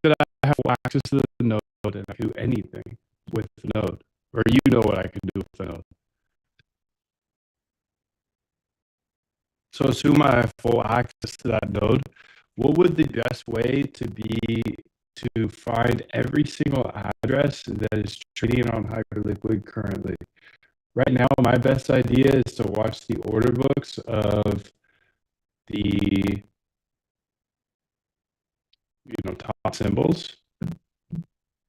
that I have full access to the node and I can do anything with the node, or you know what I can do with the node. So assume I have full access to that node. What would the best way to be to find every single address that is trading on Hyperliquid currently? Right now, my best idea is to watch the order books of the top symbols,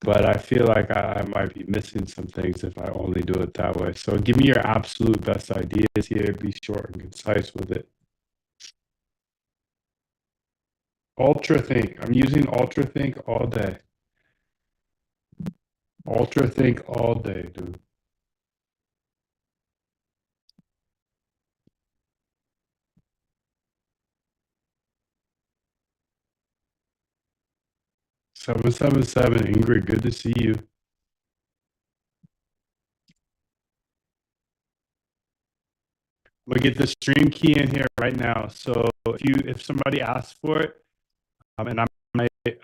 but I feel like I might be missing some things if I only do it that way. So give me your absolute best ideas here. Be short and concise with it. UltraThink. I'm using UltraThink all day. UltraThink all day, dude. Seven 777 Ingrid, good to see you. I'm gonna get the stream key in here right now. So if somebody asks for it, and I'm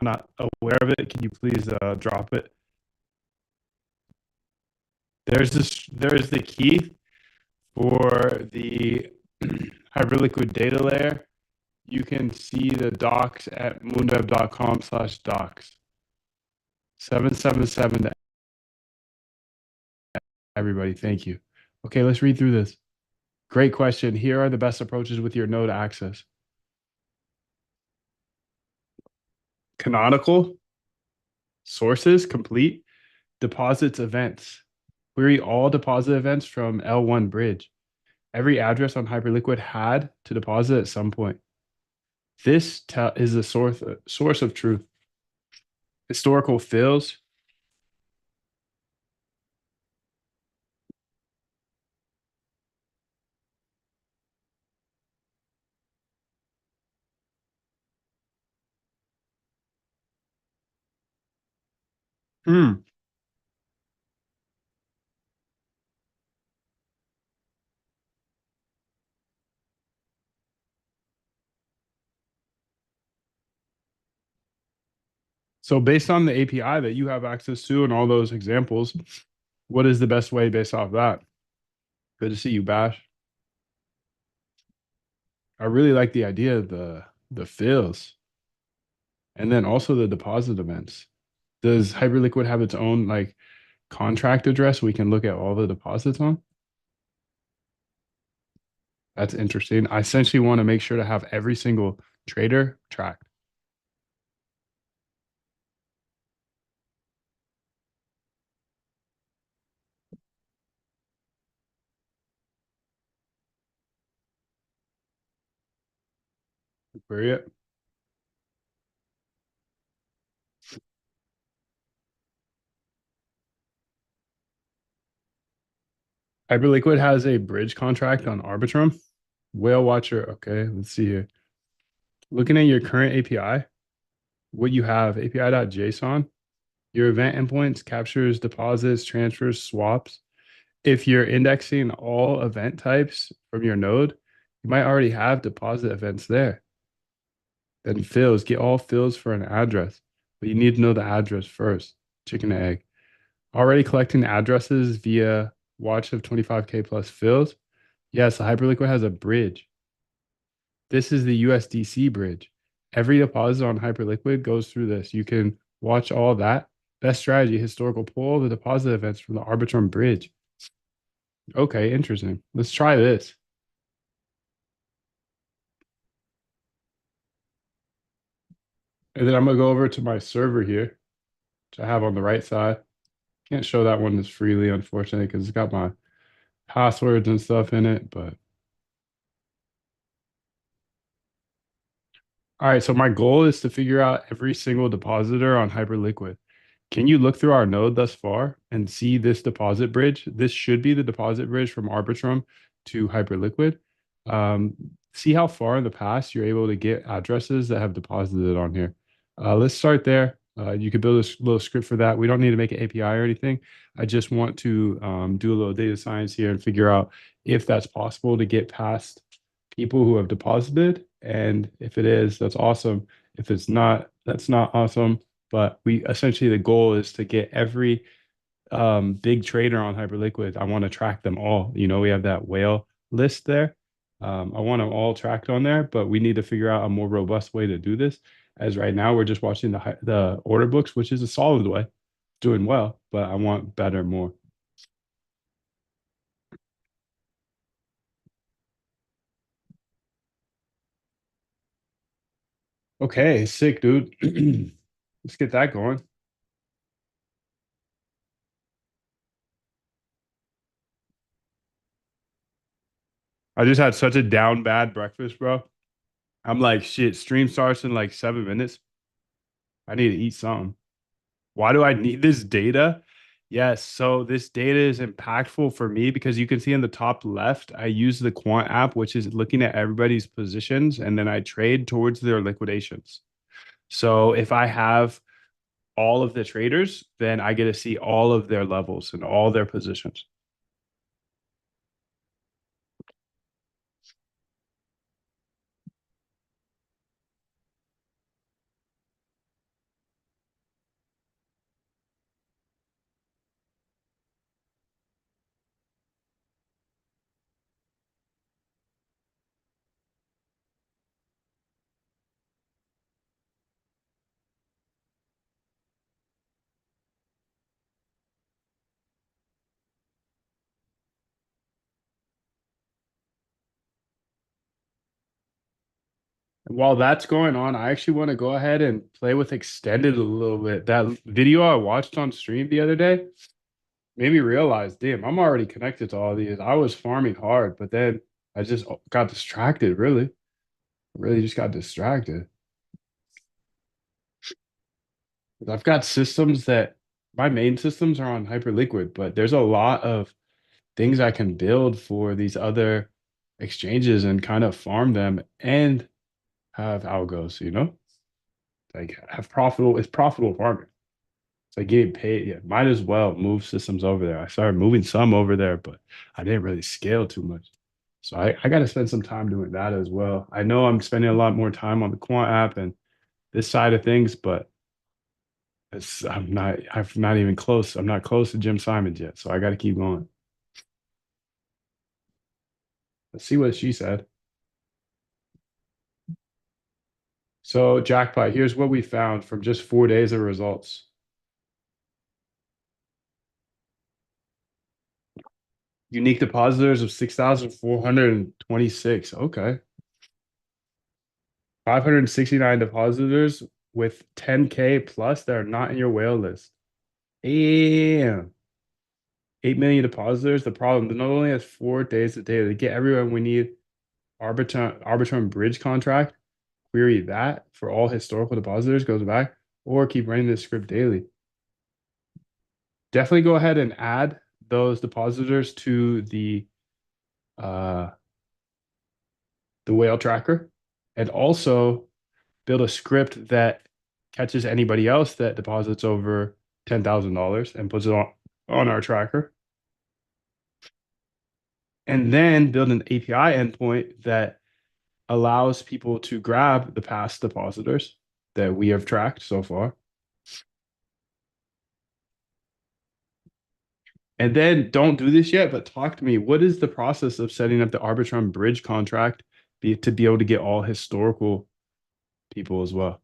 not aware of it, can you please drop it? There's the key for the Hyperliquid data layer. You can see the docs at moondev.com/docs. 777 to everybody. Thank you. Okay, let's read through this. Great question. Here are the best approaches with your node access. Canonical, sources, complete, deposits, events. Query all deposit events from L1 bridge. Every address on Hyperliquid had to deposit at some point. This is the source of truth. Historical fills. So based on the API that you have access to and all those examples, what is the best way based off that? Good to see you, Bash. I really like the idea of the fills. And then also the deposit events. Does Hyperliquid have its own like contract address we can look at all the deposits on? That's interesting. I essentially want to make sure to have every single trader tracked. Query it. Hyperliquid has a bridge contract on Arbitrum. Whale Watcher. Okay, let's see here. Looking at your current API, what you have, API.json, your event endpoints captures deposits, transfers, swaps. If you're indexing all event types from your node, you might already have deposit events there. Then fills, get all fills for an address, but you need to know the address first. Chicken and egg. Already collecting addresses via watch of 25K plus fills. Yes, the Hyperliquid has a bridge. This is the USDC bridge. Every deposit on Hyperliquid goes through this. You can watch all that. Best strategy, historical pull, the deposit events from the Arbitrum bridge. Okay, interesting. Let's try this. And then I'm gonna go over to my server here, which I have on the right side. Can't show that one as freely, unfortunately, because it's got my passwords and stuff in it, but all right, so my goal is to figure out every single depositor on Hyperliquid. Can you look through our node thus far and see this deposit bridge? This should be the deposit bridge from Arbitrum to Hyperliquid. See how far in the past you're able to get addresses that have deposited on here. Let's start there. You could build a little script for that. We don't need to make an API or anything. I just want to do a little data science here and figure out if that's possible to get past people who have deposited. And if it is, that's awesome. If it's not, that's not awesome. But we essentially the goal is to get every big trader on Hyperliquid. I want to track them all. We have that whale list there. I want them all tracked on there, but we need to figure out a more robust way to do this. As right now, we're just watching the order books, which is a solid way, doing well, but I want better, more. Okay, sick, dude. Let's get that going. I just had such a down bad breakfast, bro. I'm like, shit, stream starts in like 7 minutes. I need to eat something. Why do I need this data? Yes, so this data is impactful for me because you can see in the top left, I use the quant app, which is looking at everybody's positions, and then I trade towards their liquidations. So if I have all of the traders, then I get to see all of their levels and all their positions. And while that's going on, I actually want to go ahead and play with extended a little bit. That video I watched on stream the other day made me realize, damn, I'm already connected to all these. I was farming hard, but then I just got distracted, really. Really just got distracted. I've got systems that my main systems are on Hyperliquid, but there's a lot of things I can build for these other exchanges and kind of farm them and have algos, like have profitable, it's profitable farming. It's like getting paid. Yeah, might as well move systems over there. I started moving some over there, but I didn't really scale too much. So I got to spend some time doing that as well. I know I'm spending a lot more time on the quant app and this side of things, but I'm not even close. I'm not close to Jim Simons yet. So I got to keep going. Let's see what she said. So jackpot, here's what we found from just 4 days of results. Unique depositors of 6,426. Okay. 569 depositors with 10K plus that are not in your whale list. Damn. 8 million depositors. The problem, the node only has 4 days of data. To get everyone, we need Arbitrum bridge contract. Query that for all historical depositors, goes back, or keep running this script daily. Definitely go ahead and add those depositors to uh the whale tracker, and also build a script that catches anybody else that deposits over $10,000 and puts it on our tracker. And then build an API endpoint that allows people to grab the past depositors that we have tracked so far. And then don't do this yet, but talk to me. What is the process of setting up the Arbitrum bridge contract to be able to get all historical people as well?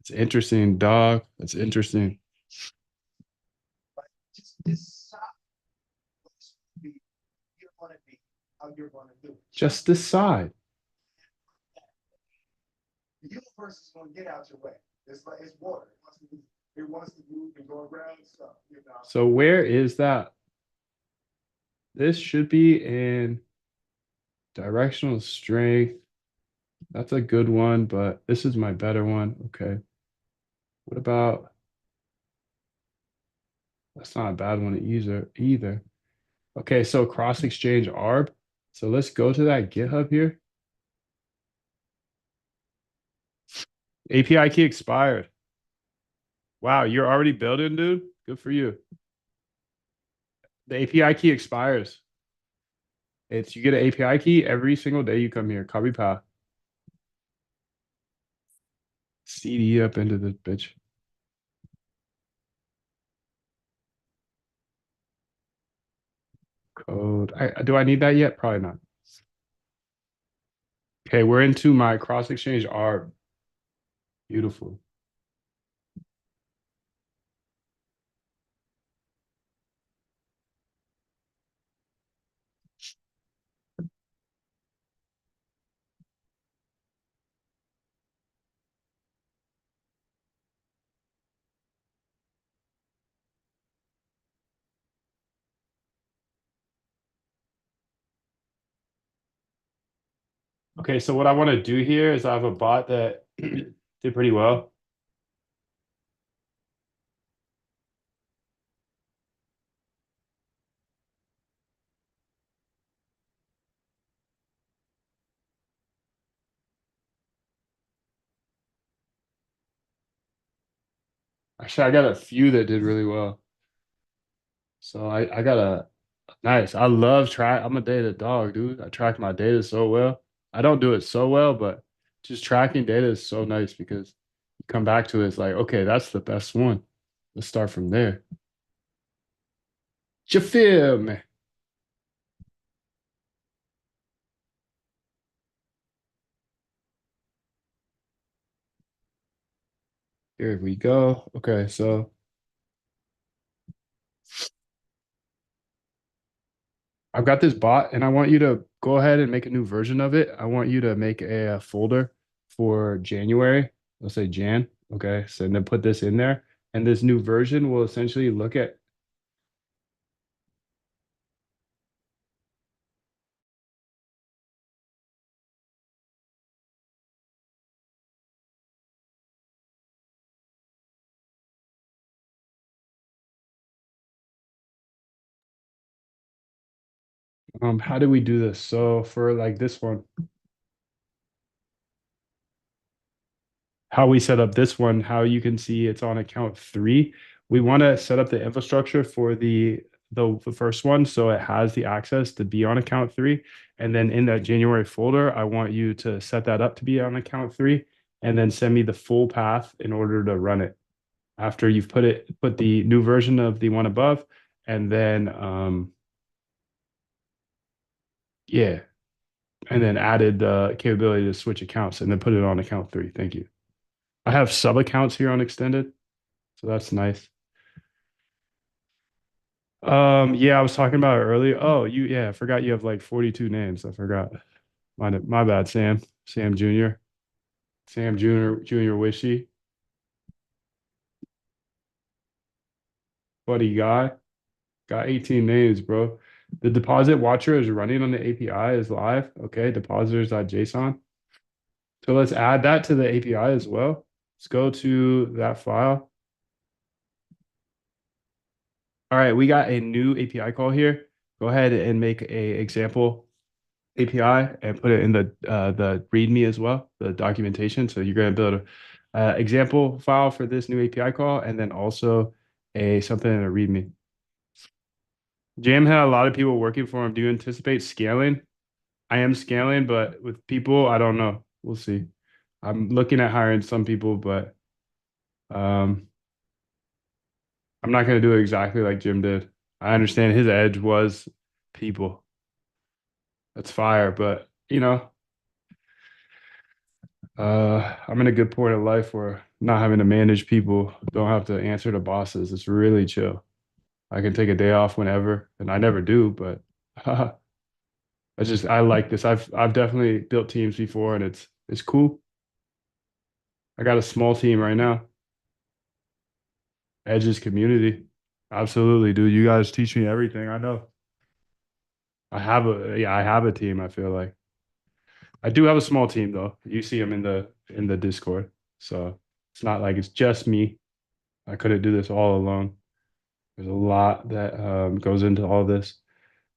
It's interesting, dog. It's interesting. Just decide. The universe is going to get out your way. It's like it's water. It wants to move and go around stuff. So where is that? This should be in directional strength. That's a good one, but this is my better one. Okay. What about, that's not a bad one either. Okay, so cross exchange ARB. So let's go to that GitHub here. API key expired. Wow, you're already building, dude. Good for you. The API key expires. You get an API key every single day you come here. Copy path. CD up into this bitch. Code. Do I need that yet? Probably not. Okay, we're into my cross exchange R. Beautiful. Okay, so what I want to do here is I have a bot that did pretty well. Actually, I got a few that did really well. So I got a nice. I love track. I'm a data dog, dude. I track my data so well. I don't do it so well, but just tracking data is so nice because you come back to it, it's like, okay, that's the best one. Let's start from there. You feel me? Here we go. Okay, so I've got this bot and I want you to go ahead and make a new version of it. I want you to make a folder for January. Let's say Jan. Okay. So then put this in there. And this new version will essentially look at how do we do this? So for like this one, how we set up this one, how you can see it's on account three. We want to set up the infrastructure for the first one so it has the access to be on account three. And then in that January folder, I want you to set that up to be on account three and then send me the full path in order to run it. After you've put the new version of the one above, and then yeah, and then added the capability to switch accounts and then put it on account three. Thank you. I have sub accounts here on extended, so that's nice. Yeah, I was talking about it earlier. Oh, yeah, I forgot you have like 42 names. I forgot. My bad, Sam. Sam Jr. Sam Jr. Wishy. Buddy guy. Got 18 names, bro. The deposit watcher is running on the API is live. Okay, depositors.json. So let's add that to the API as well. Let's go to that file. All right, we got a new API call here. Go ahead and make a example API and put it in the README as well, the documentation. So you're going to build a example file for this new API call, and then also a something in a README. Jam had a lot of people working for him. Do you anticipate scaling? I am scaling, but with people, I don't know. We'll see. I'm looking at hiring some people, but um, I'm not going to do it exactly like Jim did. I understand his edge was people. That's fire, but I'm in a good point of life where not having to manage people, don't have to answer to bosses. It's really chill. I can take a day off whenever, and I never do, but I like this. I've definitely built teams before, and it's cool. I got a small team right now. Edge's community. Absolutely, dude. You guys teach me everything I know. I have a team, I feel like. I do have a small team though. You see them in the Discord. So it's not like it's just me. I couldn't do this all alone. There's a lot that goes into all this.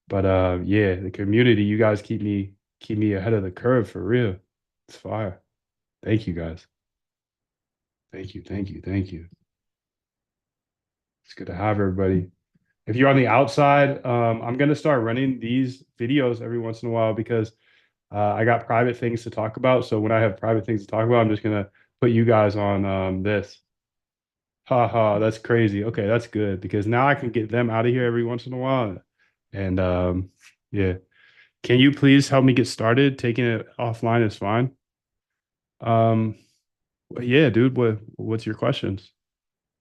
But yeah, the community, you guys keep me ahead of the curve for real. It's fire. Thank you guys. Thank you, thank you, thank you. It's good to have everybody. If you're on the outside, I'm gonna start running these videos every once in a while because I got private things to talk about. So when I have private things to talk about, I'm just gonna put you guys on this. Ha ha, that's crazy. Okay, that's good because now I can get them out of here every once in a while. And yeah. Can you please help me get started? Taking it offline is fine. Um, yeah, dude, what's your questions?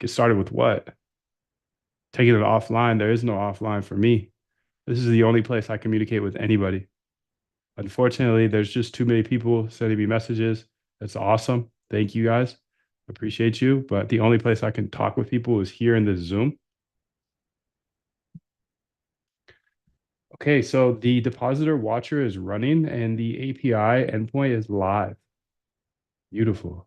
Get started with what? Taking it offline, there is no offline for me. This is the only place I communicate with anybody. Unfortunately, there's just too many people sending me messages. That's awesome. Thank you guys. Appreciate you. But the only place I can talk with people is here in this Zoom. Okay, so the depositor watcher is running and the API endpoint is live. Beautiful.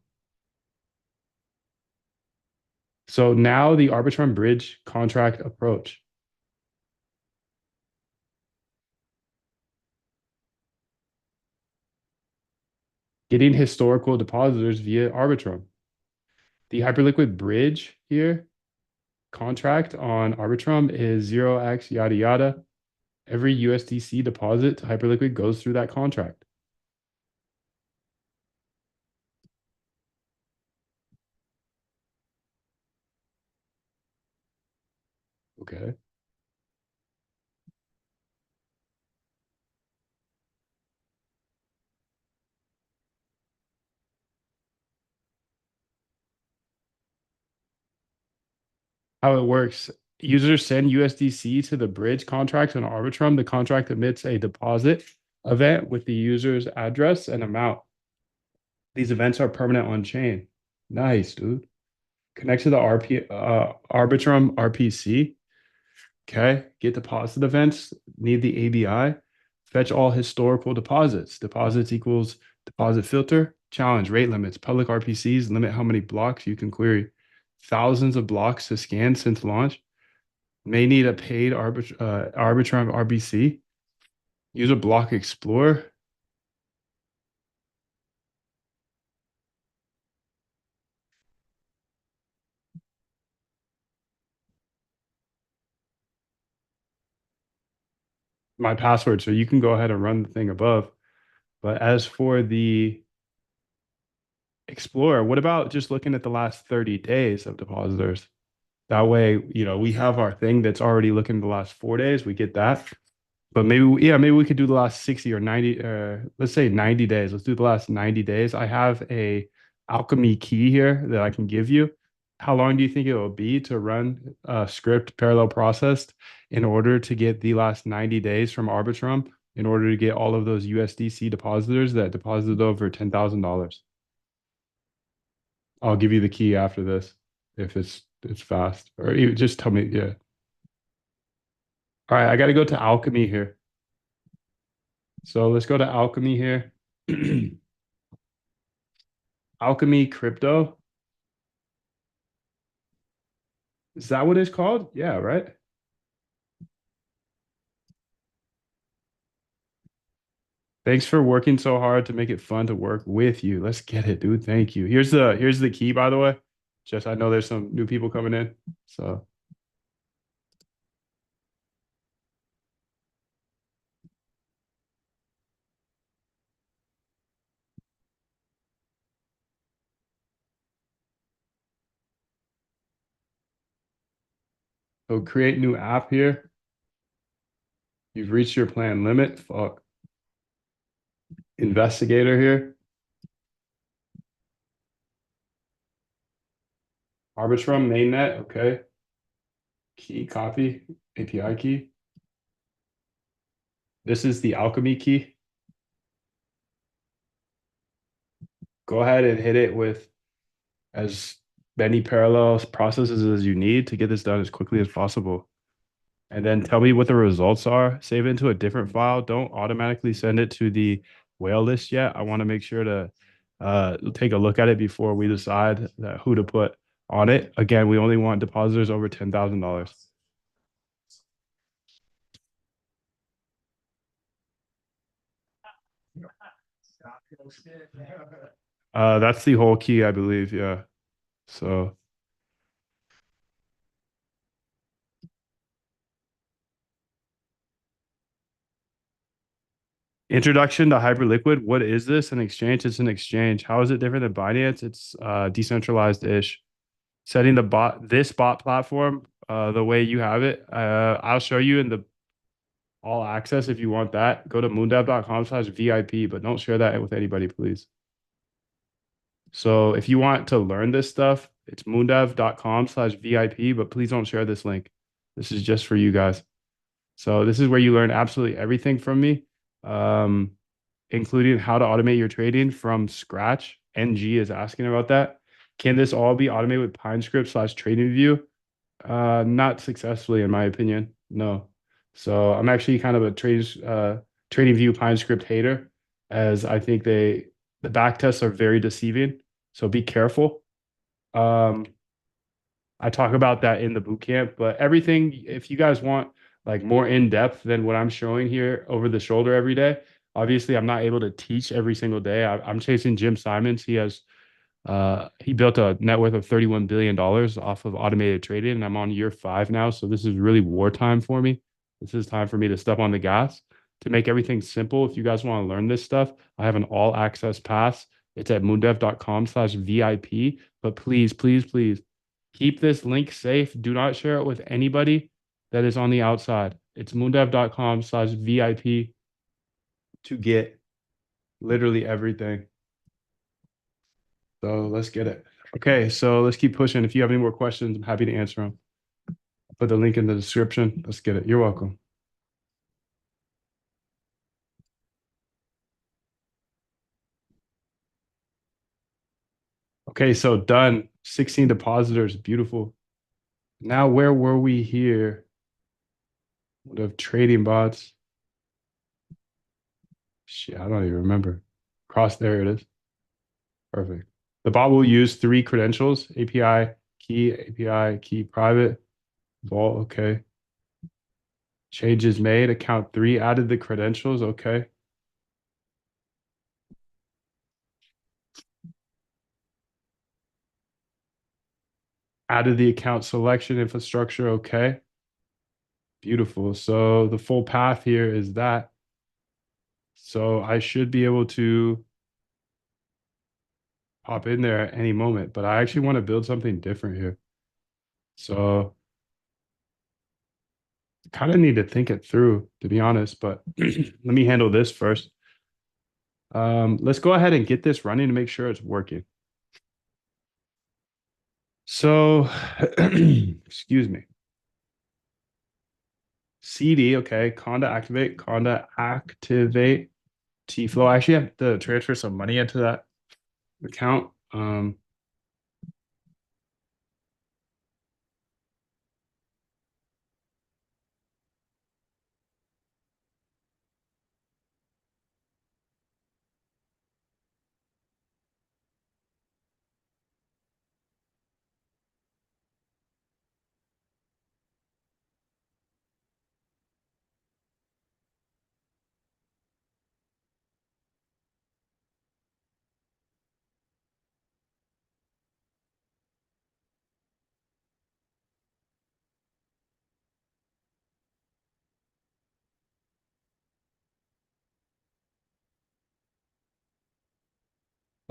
So now the Arbitrum Bridge contract approach. Getting historical depositors via Arbitrum. The Hyperliquid Bridge here contract on Arbitrum is 0x yada yada. Every USDC deposit to Hyperliquid goes through that contract. Okay. How it works. Users send USDC to the bridge contract on Arbitrum. The contract emits a deposit event with the user's address and amount. These events are permanent on chain. Nice, dude. Connect to the Arbitrum RPC. Okay. Get deposit events. Need the ABI. Fetch all historical deposits. Deposits equals deposit filter. Challenge rate limits. Public RPCs limit how many blocks you can query. Thousands of blocks to scan since launch. May need a paid Arbitrum RBC. Use a block explorer. My password. So you can go ahead and run the thing above. But as for the Explorer, what about just looking at the last 30 days of depositors? That way, we have our thing that's already looking at the last 4 days. We get that. But maybe we could do the last 60 or 90, let's say 90 days. Let's do the last 90 days. I have a alchemy key here that I can give you. How long do you think it will be to run a script parallel processed in order to get the last 90 days from Arbitrum in order to get all of those USDC depositors that deposited over $10,000? I'll give you the key after this if it's fast. Or you just tell me, yeah. All right, I got to go to alchemy here. So let's go to alchemy here. Alchemy crypto. Is that what it's called? Yeah, right. Thanks for working so hard to make it fun to work with you. Let's get it, dude. Thank you. Here's the key, by the way. Just I know there's some new people coming in. So create new app here. You've reached your plan limit. Fuck. Investigator here. Arbitrum mainnet. Okay. Key copy. API key. This is the alchemy key. Go ahead and hit it with as many parallel processes as you need to get this done as quickly as possible. And then tell me what the results are. Save it into a different file. Don't automatically send it to the whale list yet. I want to make sure to take a look at it before we decide who to put on it. Again, we only want depositors over $10,000. That's the whole key, I believe. Yeah. So Introduction to Hyperliquid. What is this? An exchange? It's an exchange. How is it different than Binance? It's decentralized-ish. Setting this bot platform the way you have it. I'll show you in the all access if you want that. Go to moondev.com/VIP, but don't share that with anybody, please. So if you want to learn this stuff, it's moondev.com/VIP, but please don't share this link. This is just for you guys. So this is where you learn absolutely everything from me, including how to automate your trading from scratch. NG is asking about that. Can this all be automated with PineScript/TradingView? Not successfully, in my opinion. No. So I'm actually kind of a TradingView PineScript hater, as I think the back tests are very deceiving. So be careful. I talk about that in the bootcamp, but everything, if you guys want like more in depth than what I'm showing here over the shoulder every day, obviously I'm not able to teach every single day. I'm chasing Jim Simons. He built a net worth of $31 billion off of automated trading, and I'm on year 5 now. So this is really wartime for me. This is time for me to step on the gas to make everything simple. If you guys want to learn this stuff, I have an all access pass. It's at moondev.com/VIP. But please, please, please keep this link safe. Do not share it with anybody that is on the outside. It's moondev.com/VIP to get literally everything. So let's get it. Okay, so let's keep pushing. If you have any more questions, I'm happy to answer them. I'll put the link in the description. Let's get it. You're welcome. Okay, so done. 16 depositors. Beautiful. Now, where were we here? Would have trading bots. Shit, I don't even remember. Cross, there it is. Perfect. The bot will use 3 credentials: API key private, vault. Okay. Changes made. Account 3 added the credentials. Okay. Added the account selection infrastructure. Okay. Beautiful. So the full path here is that. So I should be able to pop in there at any moment, but I actually want to build something different here. So kind of need to think it through, to be honest, but let me handle this first. Let's go ahead and get this running to make sure it's working. So, excuse me. CD, okay, Conda activate T-Flow. I actually have to transfer some money into that account.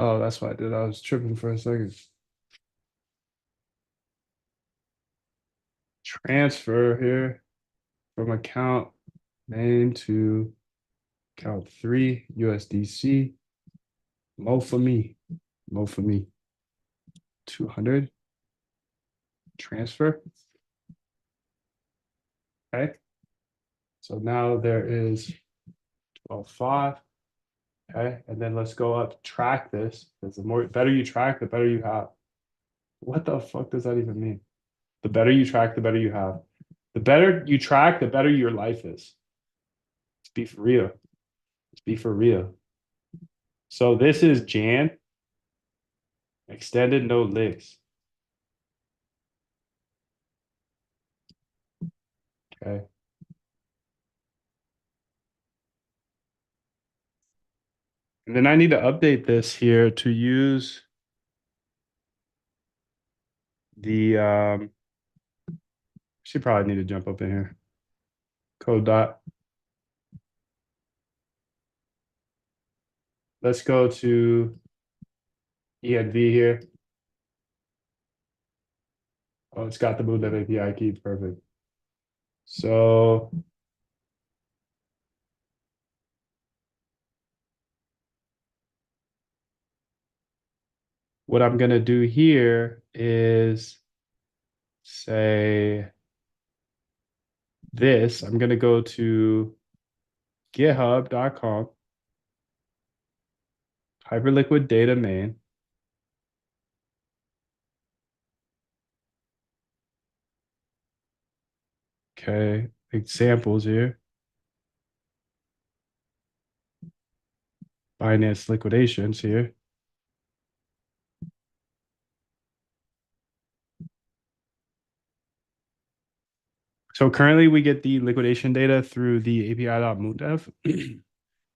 Oh, that's what I did. I was tripping for a second. Transfer here from account name to account 3 USDC. Mo for me. 200. Transfer. Okay. So now there is 12.5. Okay. And then let's go up, track this. Because the better you track, the better you have. What the fuck does that even mean? The better you track, the better you have. The better you track, the better your life is. Let's be for real. Let's be for real. So this is Jan. Extended no licks. Okay. And then I need to update this here to use the should probably need to jump up in here. Code dot Let's go to ENV here. Oh, it's got the MoonDev API key. Perfect. So what I'm going to do here is say this. I'm going to go to github.com, Hyperliquid data main. Okay, examples here. Binance liquidations here. So currently we get the liquidation data through the api.moondev,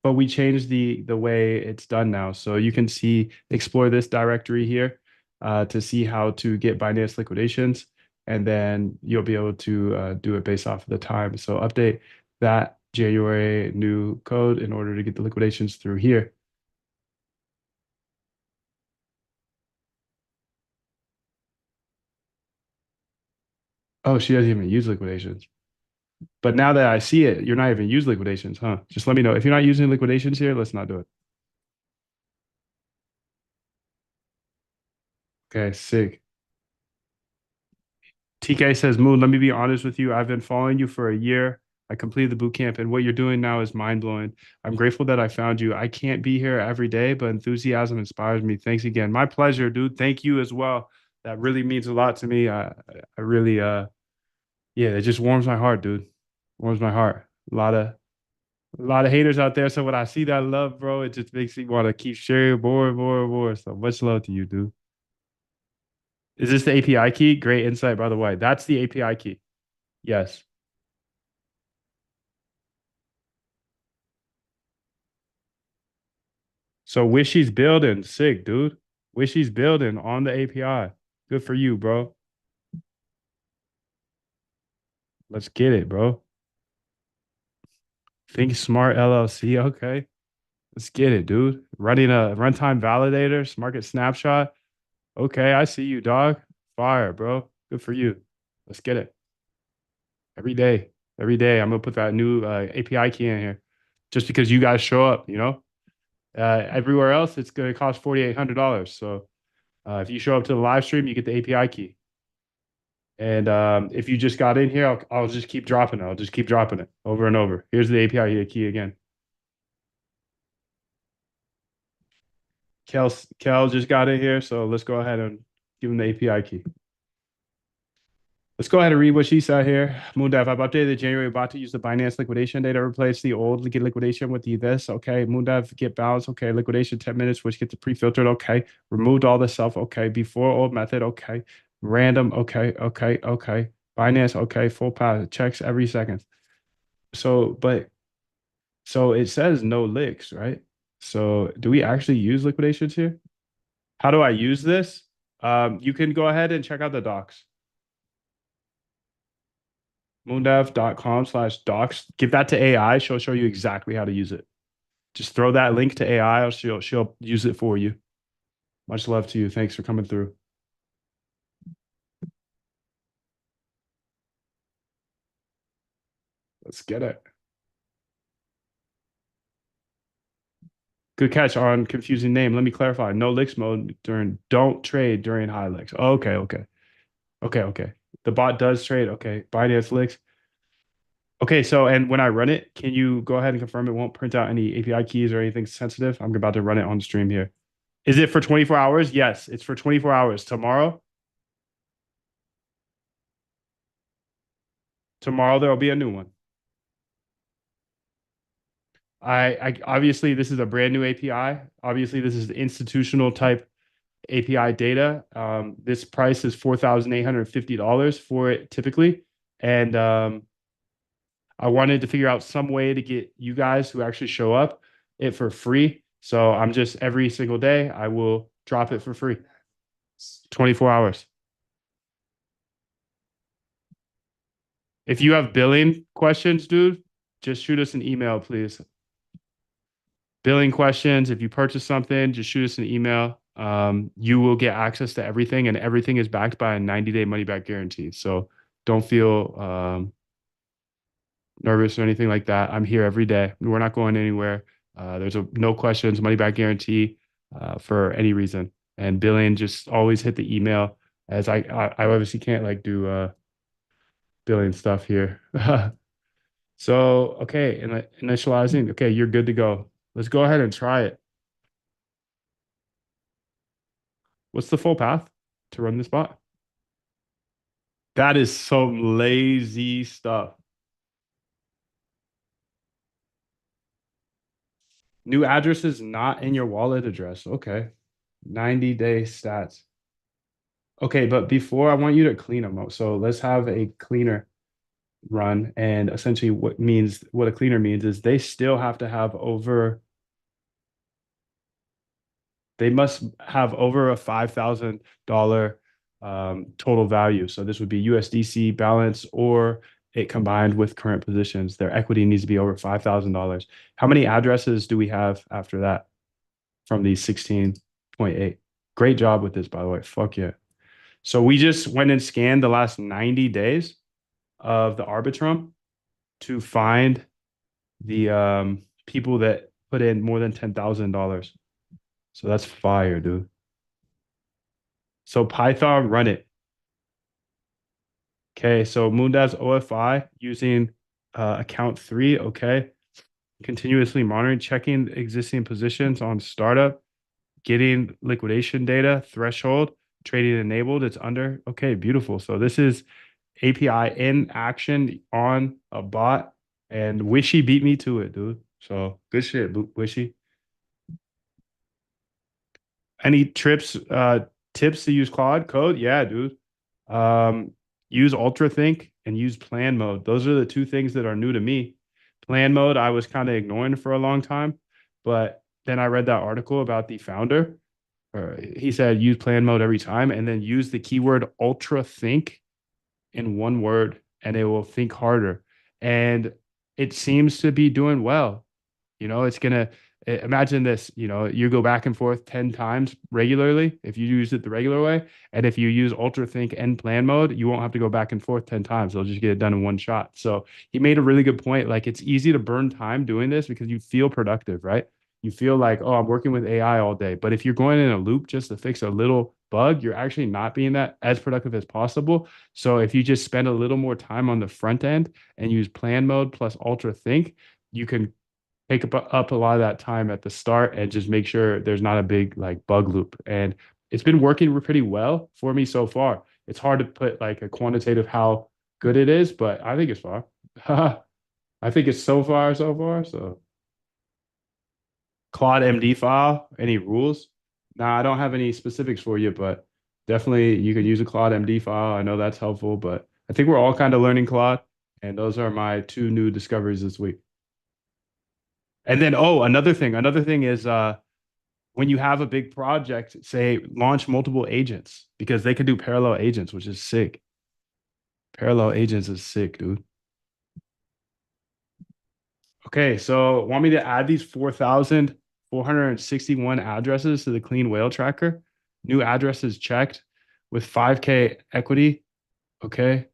but we changed the way it's done now. So you can see, explore this directory here to see how to get Binance liquidations, and then you'll be able to do it based off of the time. So update that January new code in order to get the liquidations through here. Oh, she doesn't even use liquidations. But now that I see it, you're not even use liquidations, huh? Just let me know. If you're not using liquidations here, let's not do it. Okay, sick. TK says, Moon, let me be honest with you. I've been following you for a year. I completed the boot camp, and what you're doing now is mind blowing. I'm grateful that I found you. I can't be here every day, but enthusiasm inspires me. Thanks again. My pleasure, dude. Thank you as well. That really means a lot to me. I really, yeah, it just warms my heart, dude. Warms my heart. A lot of haters out there. So when I see that love, bro, it just makes me want to keep sharing more and more and more. So much love to you, dude. Is this the API key? Great insight, by the way. That's the API key. Yes. So Wishy's building. Sick, dude. Wishy's building on the API. Good for you, bro. Let's get it, bro. Think Smart LLC. Okay. Let's get it, dude. Running a runtime validator, market snapshot. Okay, I see you, dog. Fire, bro. Good for you. Let's get it. Every day. Every day. I'm gonna put that new API key in here. Just because you guys show up, you know? Everywhere else, it's gonna cost $4,800. So if you show up to the live stream, you get the API key. And if you just got in here, I'll just keep dropping it. I'll just keep dropping it over and over. Here's the API key again. Kel just got in here, so let's go ahead and give him the API key. Let's go ahead and read what she said here. Moondev, I've updated the January bot to use the Binance liquidation data, replace the old get liquidation with the this. Okay. Moondev, get balance. Okay. Liquidation 10 minutes, which gets pre-filtered. Okay. Removed all the stuff. Okay. Before old method. Okay. Random. Okay. Okay. Okay. Binance. Okay. Full path. Checks every second. So it says no licks, right? So do we actually use liquidations here? How do I use this? You can go ahead and check out the docs. moondev.com/docs. Give that to AI. She'll show you exactly how to use it. Just throw that link to AI. She'll use it for you. Much love to you. Thanks for coming through. Let's get it. Good catch on confusing name. Let me clarify. No licks mode during don't trade during high licks. Okay, okay. Okay, okay. The bot does trade. Okay. Binance licks. Okay, so and when I run it, can you go ahead and confirm it won't print out any API keys or anything sensitive? I'm about to run it on stream here. Is it for 24 hours? Yes, it's for 24 hours. Tomorrow there'll be a new one. I obviously this is a brand new API. Obviously, this is institutional type API data. This price is $4,850 for it typically, and I wanted to figure out some way to get you guys who actually show up it for free. So I'm just every single day I will drop it for free. 24 hours. If you have billing questions, dude, just shoot us an email, please. Billing questions. If you purchase something, just shoot us an email. You will get access to everything, and everything is backed by a 90-day money back guarantee. So don't feel nervous or anything like that. I'm here every day. We're not going anywhere. There's a no questions money back guarantee for any reason. And billing, just always hit the email, as I obviously can't like do billing stuff here. So okay, initializing. Okay, you're good to go. Let's go ahead and try it. What's the full path to run this bot? That is some lazy stuff. New address is not in your wallet address. Okay. 90-day stats. Okay, but before I want you to clean them out. So let's have a cleaner run. And essentially what a cleaner means is they still have to have over, they must have over a $5,000 total value. So this would be USDC balance, or it combined with current positions. Their equity needs to be over $5,000. How many addresses do we have after that from these 16.8? Great job with this, by the way. Fuck yeah. So we just went and scanned the last 90 days of the Arbitrum to find the people that put in more than $10,000. So that's fire, dude. So Python, run it. Okay, so Moondaz OFI using account 3. Okay. Continuously monitoring, checking existing positions on startup, getting liquidation data, threshold, trading enabled. It's under. Okay, beautiful. So this is API in action on a bot, and Wishy beat me to it, dude. So good shit, Wishy. Any tips to use Claude Code? Yeah, dude. Um, use UltraThink and use plan mode. Those are the two things that are new to me. Plan mode, I was kind of ignoring for a long time, but then I read that article about the founder. He said use plan mode every time, and then use the keyword UltraThink in one word, and it will think harder. And it seems to be doing well. It's gonna imagine this, you go back and forth 10 times regularly if you use it the regular way. And if you use UltraThink and plan mode, you won't have to go back and forth 10 times. They'll just get it done in one shot. So he made a really good point. Like, it's easy to burn time doing this because you feel productive, right? You feel like, oh, I'm working with AI all day. But if you're going in a loop just to fix a little bug, you're actually not being that as productive as possible. So if you just spend a little more time on the front end and use plan mode plus UltraThink, you can take up a lot of that time at the start and just make sure there's not a big like bug loop. And it's been working pretty well for me so far. It's hard to put like a quantitative how good it is, but I think it's far. I think it's so far, so far. So Claude MD file, any rules? Nah, I don't have any specifics for you, but definitely you can use a Claude MD file. I know that's helpful, but I think we're all kind of learning Claude. And those are my two new discoveries this week. And then, oh, another thing is when you have a big project, say launch multiple agents because they can do parallel agents, which is sick. Parallel agents is sick, dude. Okay, so want me to add these 4,461 addresses to the clean whale tracker? New addresses checked with 5K equity. Okay.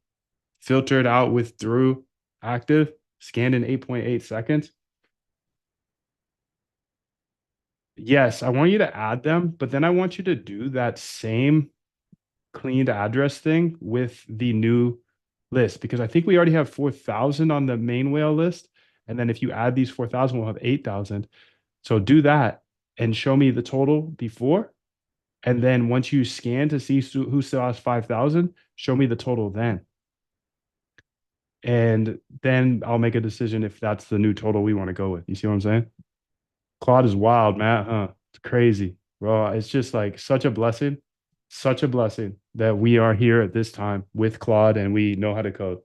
Filtered out with through active, scanned in 8.8 seconds. Yes, I want you to add them, but then I want you to do that same cleaned address thing with the new list, because I think we already have 4,000 on the main whale list. And then if you add these 4,000, we'll have 8,000. So do that and show me the total before. And then once you scan to see who still has 5,000, show me the total then. And then I'll make a decision if that's the new total we want to go with. You see what I'm saying? Claude is wild, Matt, huh? It's crazy, bro. It's just like such a blessing that we are here at this time with Claude and we know how to code.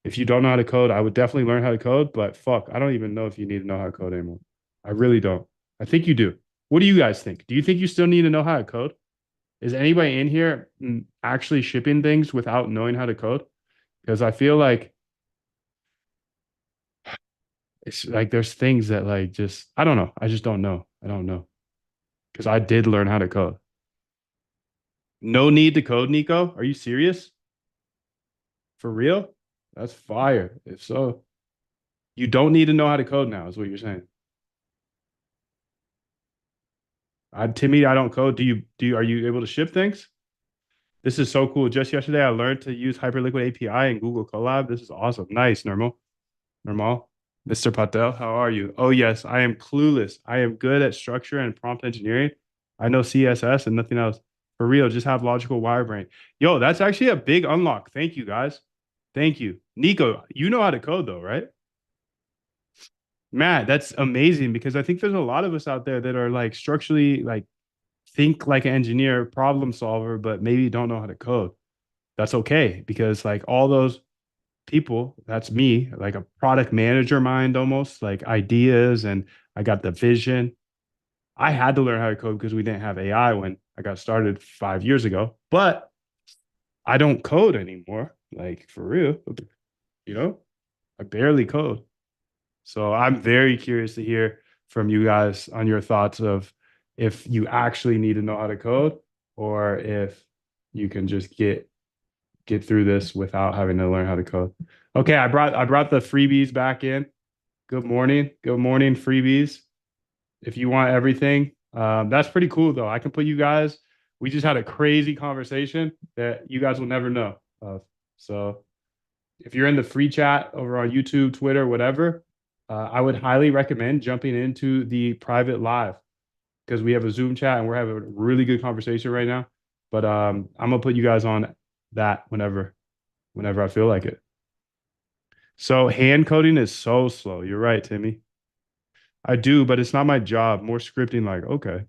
If you don't know how to code, I would definitely learn how to code, but fuck, I don't even know if you need to know how to code anymore. I really don't. I think you do. What do you guys think? Do you think you still need to know how to code? Is anybody in here actually shipping things without knowing how to code? Because I feel like It's like there's things that like just I don't know. I just don't know. I don't know. Because I did learn how to code. No need to code, Nico. Are you serious? For real? That's fire. If so, you don't need to know how to code now, is what you're saying. Timmy, I don't code. Are you able to ship things? This is so cool. Just yesterday, I learned to use Hyperliquid API in Google Colab. This is awesome. Nice, Normal. Normal. Mr. Patel, how are you? Oh, yes, I am clueless. I am good at structure and prompt engineering. I know CSS and nothing else. For real, just have logical wirebrain. Yo, that's actually a big unlock. Thank you, guys. Thank you. Nico, you know how to code though, right? Matt, that's amazing because I think there's a lot of us out there that are like structurally like think like an engineer, problem solver, but maybe don't know how to code. That's okay because like all those people, that's me, like a product manager mind almost, like ideas and I got the vision. I had to learn how to code because we didn't have AI when I got started 5 years ago, but I don't code anymore. Like for real, you know, I barely code. So I'm very curious to hear from you guys on your thoughts of if you actually need to know how to code or if you can just get through this without having to learn how to code. Okay, I brought the freebies back in. Good morning. Good morning, freebies. If you want everything, that's pretty cool though. I can put you guys. We just had a crazy conversation that you guys will never know of. So if you're in the free chat over on YouTube, Twitter, whatever, I would highly recommend jumping into the private live because we have a Zoom chat and we're having a really good conversation right now. But I'm gonna put you guys on that whenever I feel like it. So hand coding is so slow. You're right, Timmy. I do, but it's not my job. More scripting, like, okay.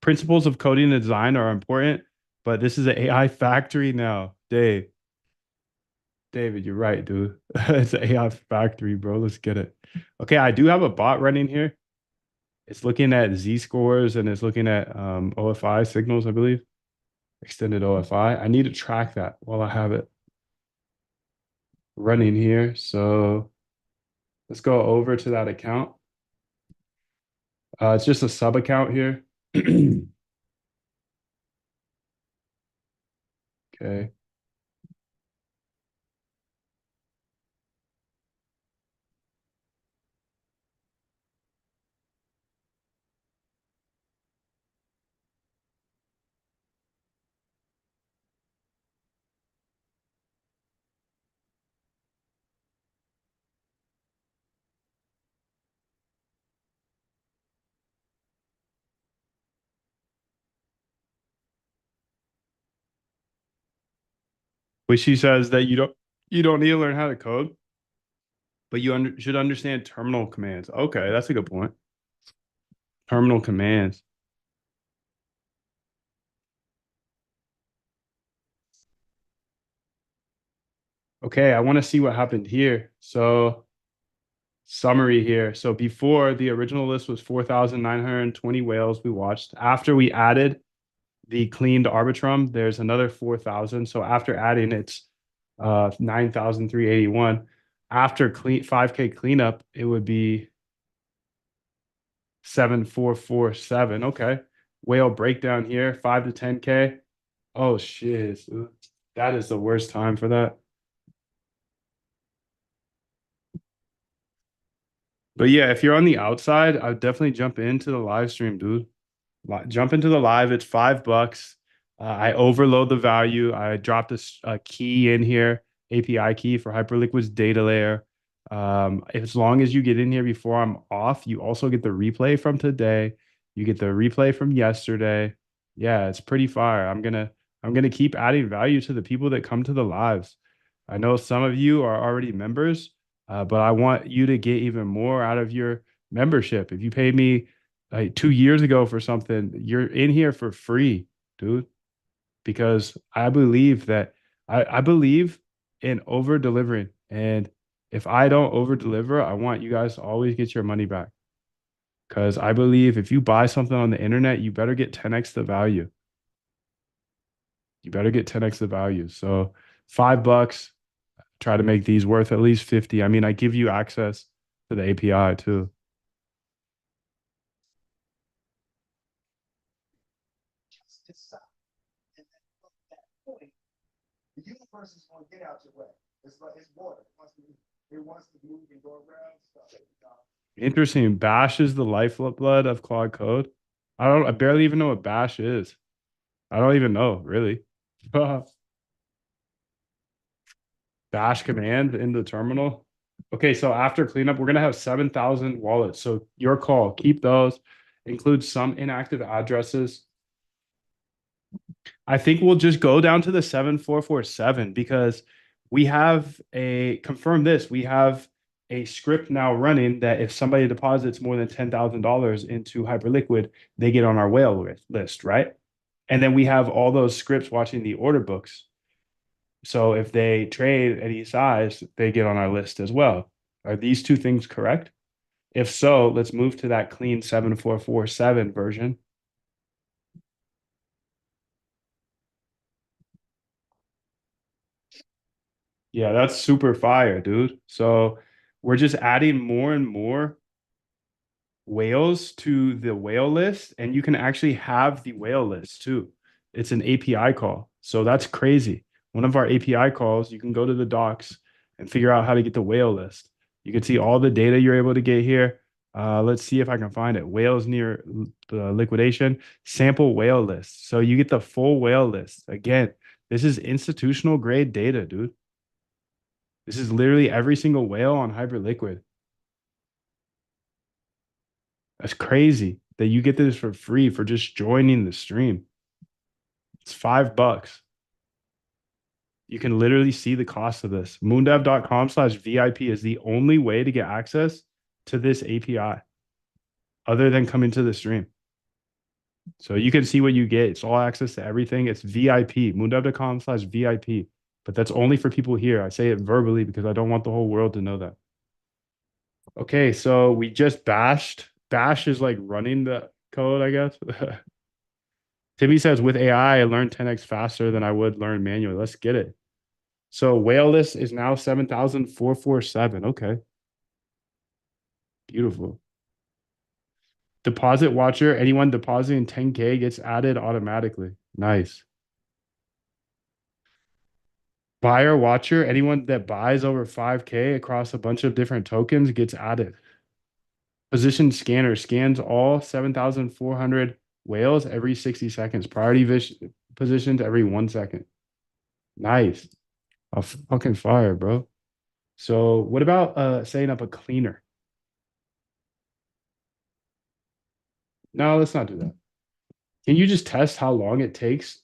Principles of coding and design are important, but this is an AI factory now. David, you're right, dude. It's an AI factory, bro. Let's get it. Okay, I do have a bot running here. It's looking at Z scores and it's looking at OFI signals, I believe. Extended OFI. I need to track that while I have it running here. So let's go over to that account. It's just a sub account here. Okay. Which she says that you don't need to learn how to code, but you should understand terminal commands. Okay, that's a good point. Terminal commands. Okay, I want to see what happened here. So summary here. So before the original list was 4,920 whales we watched. After we added the cleaned Arbitrum, there's another 4,000. So after adding, it's 9,381. After 5K cleanup, it would be 7,447. Okay. Whale breakdown here, 5 to 10K. Oh shit. That is the worst time for that. But yeah, if you're on the outside, I'd definitely jump into the live stream, dude. Jump into the live. It's $5. I overload the value. I dropped a key in here, API key for Hyperliquid's data layer. As long as you get in here before I'm off, you also get the replay from today. You get the replay from yesterday. Yeah, it's pretty fire. I'm gonna keep adding value to the people that come to the lives. I know some of you are already members, but I want you to get even more out of your membership. If you paid me like 2 years ago for something, you're in here for free, dude. Because I believe that I believe in over delivering. And if I don't over deliver, I want you guys to always get your money back. Because I believe if you buy something on the internet, you better get 10x the value. You better get 10x the value. So $5. try to make these worth at least 50. I mean, I give you access to the API too. just decide. And then from that point, the universe is going to get out your way. It's like it's water. It wants to move and go around stuff. Interesting. Bash is the lifeblood of Claude Code. I barely even know what Bash is. I don't even know, really. Bash command in the terminal. Okay, so after cleanup, we're gonna have 7,000 wallets. So your call, keep those. Include some inactive addresses. I think we'll just go down to the 7447 because we have confirm this. We have a script now running that if somebody deposits more than $10,000 into Hyperliquid, they get on our whale list, right? And then we have all those scripts watching the order books. So if they trade any size, they get on our list as well. Are these two things correct? If so, let's move to that clean 7447 version. Yeah, that's super fire, dude. So we're just adding more and more whales to the whale list, and you can actually have the whale list too. It's an API call. So that's crazy. One of our API calls, you can go to the docs and figure out how to get the whale list. You can see all the data you're able to get here. Let's see if I can find it. Whales near the liquidation, sample whale list. So you get the full whale list. Again, this is institutional grade data, dude. This is literally every single whale on Hyperliquid. That's crazy that you get this for free for just joining the stream. It's $5. You can literally see the cost of this. Moondev.com/VIP is the only way to get access to this API other than coming to the stream. So you can see what you get. It's all access to everything. It's VIP, moondev.com/VIP. But that's only for people here. I say it verbally because I don't want the whole world to know that. Okay, so we just bashed. Bash is like running the code, I guess. Timmy says with AI, I learned 10x faster than I would learn manually. Let's get it. So whale list is now 7,447. Okay. Beautiful. Deposit watcher, anyone depositing 10K gets added automatically. Nice. Buyer watcher, anyone that buys over 5K across a bunch of different tokens gets added. Position scanner scans all 7,400 whales every 60 seconds. Priority positions every 1 second. Nice. A fucking fire, bro. So what about setting up a cleaner? No, let's not do that. Can you just test how long it takes?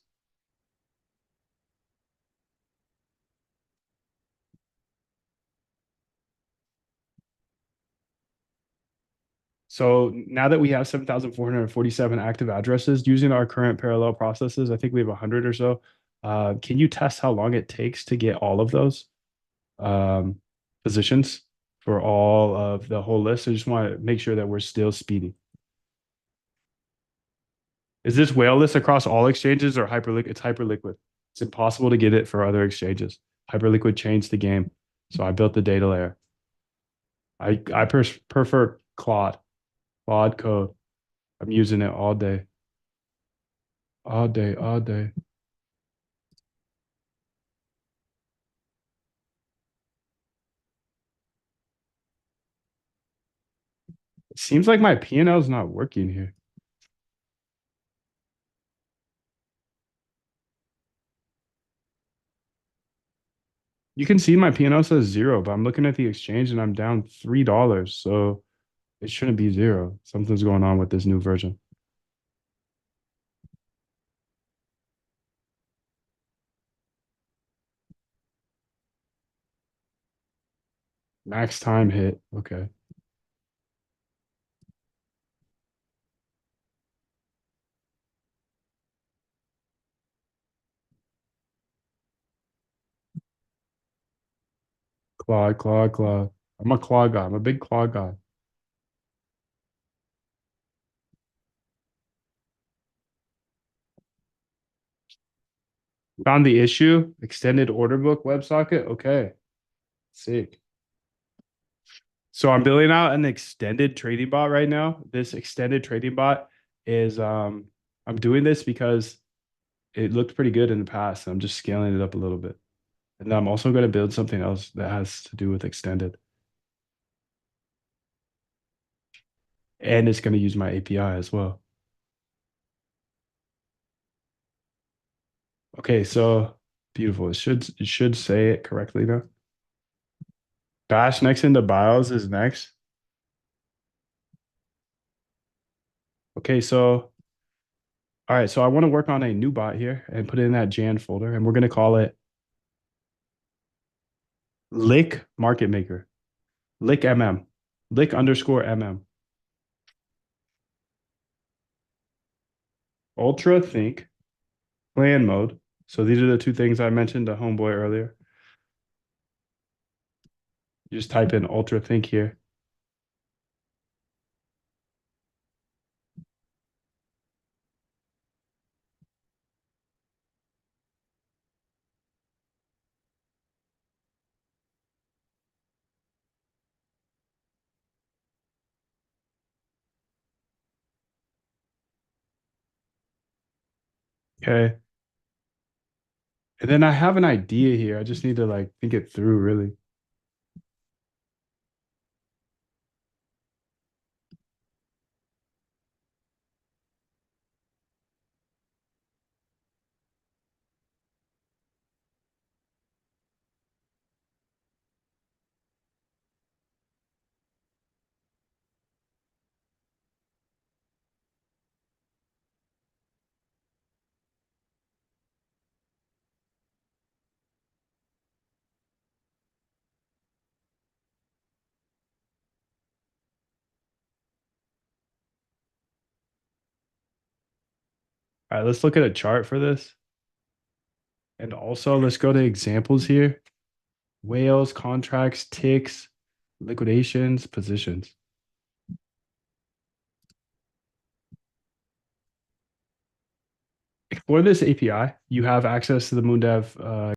So now that we have 7,447 active addresses using our current parallel processes, I think we have 100 or so. Can you test how long it takes to get all of those um, positions for all of the whole list? I just want to make sure that we're still speedy. Is this whale list across all exchanges or Hyperliquid? It's Hyperliquid. It's impossible to get it for other exchanges. Hyperliquid changed the game. So I built the data layer. I prefer Claude Code. I'm using it all day. All day, all day. It seems like my P&L is not working here. You can see my P&L says 0, but I'm looking at the exchange and I'm down $3. So it shouldn't be 0. Something's going on with this new version. Max time hit. Okay. Claude. I'm a Claude guy. I'm a big Claude guy. Found the issue. Extended order book WebSocket. Okay. Sick. So I'm building out an extended trading bot right now. This extended trading bot is I'm doing this because it looked pretty good in the past. I'm just scaling it up a little bit. And I'm also going to build something else that has to do with extended. And it's going to use my API as well. Okay, so beautiful. It should say it correctly now. Bash next into BIOS is next. Okay, so all right, so I want to work on a new bot here and put it in that Jan folder, and we're going to call it Lick Market Maker. Lick MM. Lick underscore MM. Ultra Think. Plan mode. So these are the two things I mentioned to Homeboy earlier. You just type in Ultra Think here. Okay. And then I have an idea here. I just need to like think it through really. All right, let's look at a chart for this. And also let's go to examples here. Whales, contracts, ticks, liquidations, positions. For this API, you have access to the MoonDev